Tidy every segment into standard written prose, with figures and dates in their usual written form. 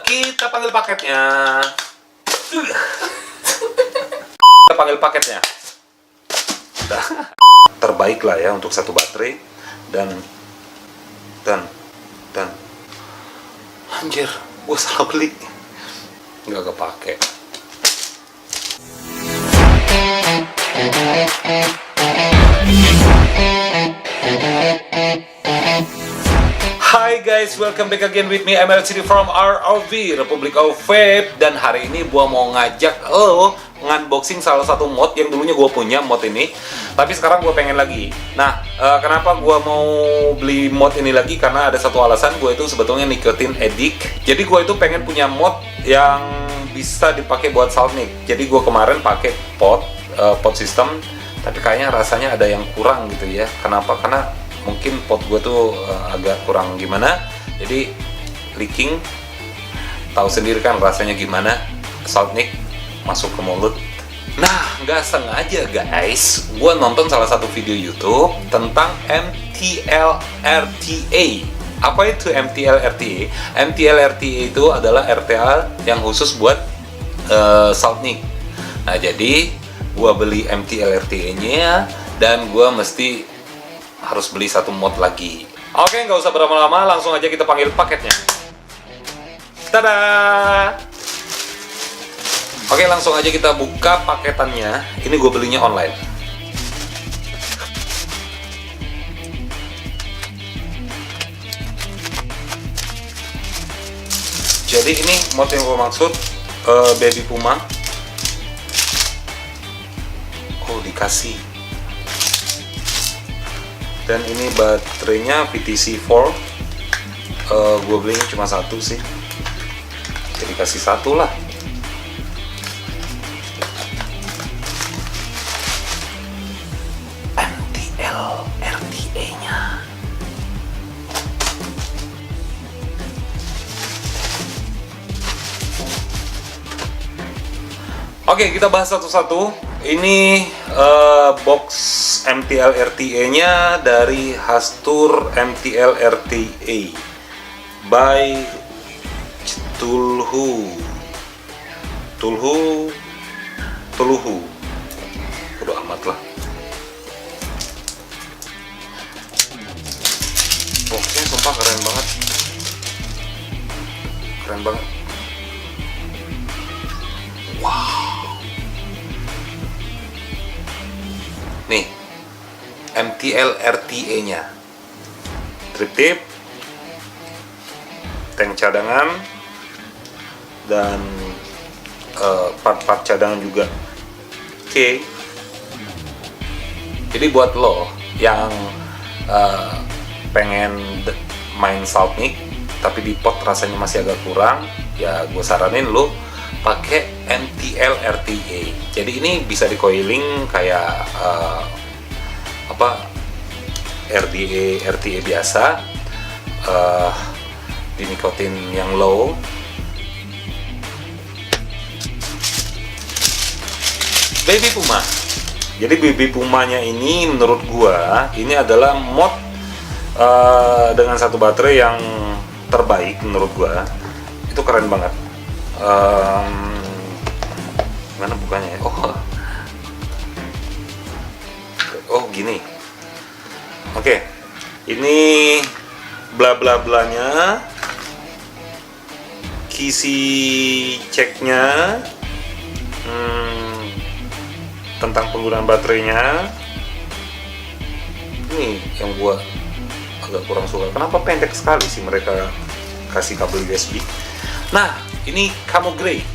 Kita panggil paketnya. Kita panggil paketnya. Udah. Terbaik lah ya untuk satu baterai dan anjir, gua salah beli. Nggak kepake. Hi guys, welcome back again with me MLCD from ROV, Republic of Vape. Dan hari ini gua mau ngajak lo ngunboxing salah satu mod yang dulunya gua punya mod ini, tapi sekarang gua pengen lagi. Nah, kenapa gua mau beli mod ini lagi? Karena ada satu alasan, gua itu sebetulnya nicotine addict. Jadi gua itu pengen punya mod yang bisa dipakai buat saltnik. Jadi gua kemarin pakai pot system, tapi kayaknya rasanya ada yang kurang gitu ya. Kenapa? Karena mungkin pot gue tuh agak kurang gimana, jadi leaking. Tahu sendiri kan rasanya gimana saltnik masuk ke mulut. Nah, nggak sengaja guys, gue nonton salah satu video YouTube tentang MTL-RTA. Apa itu MTL-RTA? MTL-RTA itu adalah RTA yang khusus buat saltnik. Nah, jadi gue beli MTL-RTA-nya dan gue mesti harus beli satu mod lagi. Oke, nggak usah berlama-lama, langsung aja kita panggil paketnya. Tada! Oke, langsung aja kita buka paketannya. Ini gue belinya online. Jadi ini mod yang gue maksud, Baby Puma. Oh, dikasih. Dan ini baterainya VTC4. Gue belinya cuma satu sih, jadi kasih satu lah. MTL RTA nya. Oke, kita bahas satu-satu. Ini box MTL RTA-nya dari Hastur MTL RTA by Tulhu. Udah amat lah. Boxnya sumpah keren banget. Keren banget. Wow. Nih, MTL RTA-nya, trip, tank cadangan, dan part-part cadangan juga. Oke. Jadi buat lo yang pengen main saltnik tapi di pot rasanya masih agak kurang, ya gue saranin lo pakai MTL RTA. Jadi ini bisa di coiling kayak RTA biasa, di nikotin yang low. Baby Puma. Jadi Baby Pumanya ini menurut gua ini adalah mod dengan satu baterai yang terbaik menurut gua. Itu keren banget. Gimana bukanya ya? Oh gini. Oke. Ini bla bla blanya, kisi ceknya, tentang penggunaan baterainya. Ini yang gua agak kurang suka. Kenapa pendek sekali sih mereka kasih kabel USB? Nah, ini Camo Grey.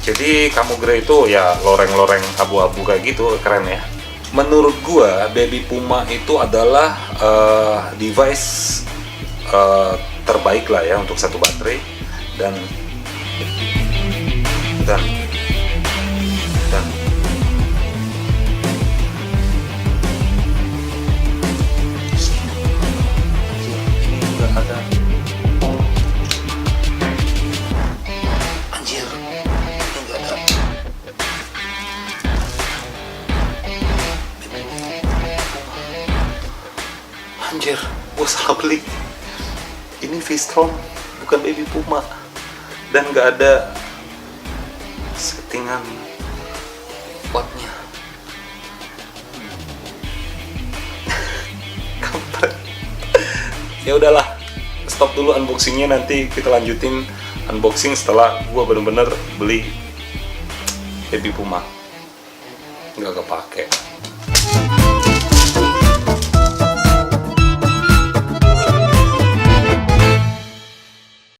Jadi Camo Grey itu ya loreng-loreng abu-abu kayak gitu, keren ya. Menurut gua Baby Puma itu adalah device terbaik lah ya untuk satu baterai dan ini udah ada. Anjir, gue salah beli. Ini V-Strom, bukan Baby Puma. Dan nggak ada settingan wattnya. Kampret. Ya udahlah, stop dulu unboxingnya, nanti kita lanjutin unboxing setelah gua bener-bener beli Baby Puma. Nggak kepake.